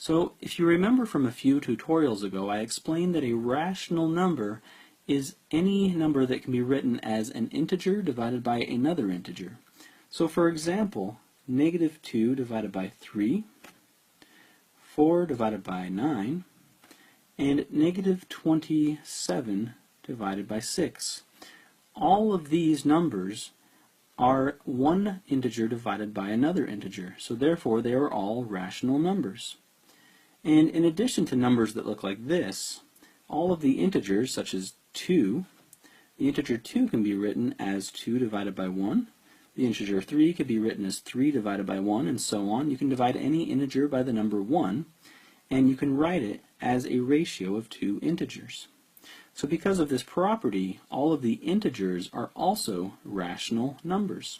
So if you remember from a few tutorials ago, I explained that a rational number is any number that can be written as an integer divided by another integer. So for example, negative 2 divided by 3, 4 divided by 9, and negative 27 divided by 6. All of these numbers are one integer divided by another integer, so therefore they are all rational numbers. And in addition to numbers that look like this, all of the integers, such as 2, the integer 2 can be written as 2 divided by 1, the integer 3 could be written as 3 divided by 1, and so on. You can divide any integer by the number 1, and you can write it as a ratio of two integers. So because of this property, all of the integers are also rational numbers.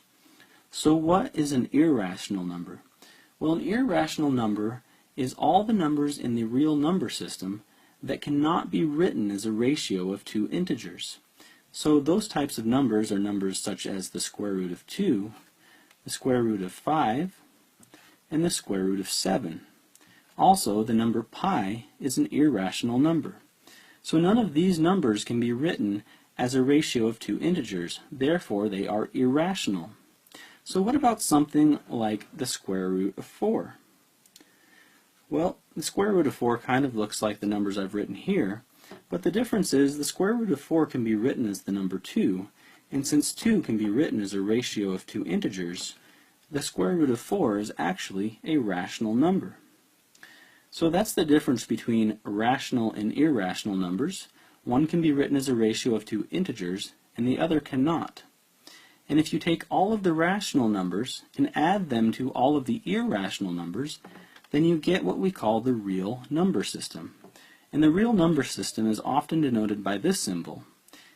So what is an irrational number? Well, an irrational number is all the numbers in the real number system that cannot be written as a ratio of two integers. So those types of numbers are numbers such as the square root of 2, the square root of 5, and the square root of 7. Also, the number pi is an irrational number. So none of these numbers can be written as a ratio of two integers, therefore they are irrational. So what about something like the square root of 4? Well, the square root of 4 kind of looks like the numbers I've written here, but the difference is the square root of 4 can be written as the number 2, and since 2 can be written as a ratio of two integers, the square root of 4 is actually a rational number. So that's the difference between rational and irrational numbers. One can be written as a ratio of two integers, and the other cannot. And if you take all of the rational numbers and add them to all of the irrational numbers, then you get what we call the real number system. And the real number system is often denoted by this symbol.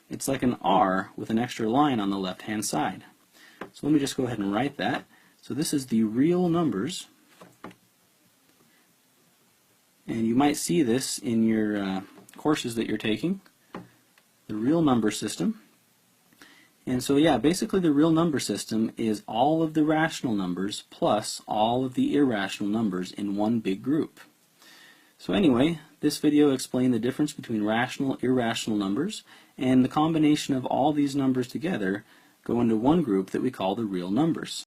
It's like an R with an extra line on the left-hand side. So let me just go ahead and write that. So this is the real numbers. And you might see this in your courses that you're taking, the real number system. And so yeah, basically the real number system is all of the rational numbers plus all of the irrational numbers in one big group. So anyway, this video explained the difference between rational, irrational numbers, and the combination of all these numbers together go into one group that we call the real numbers.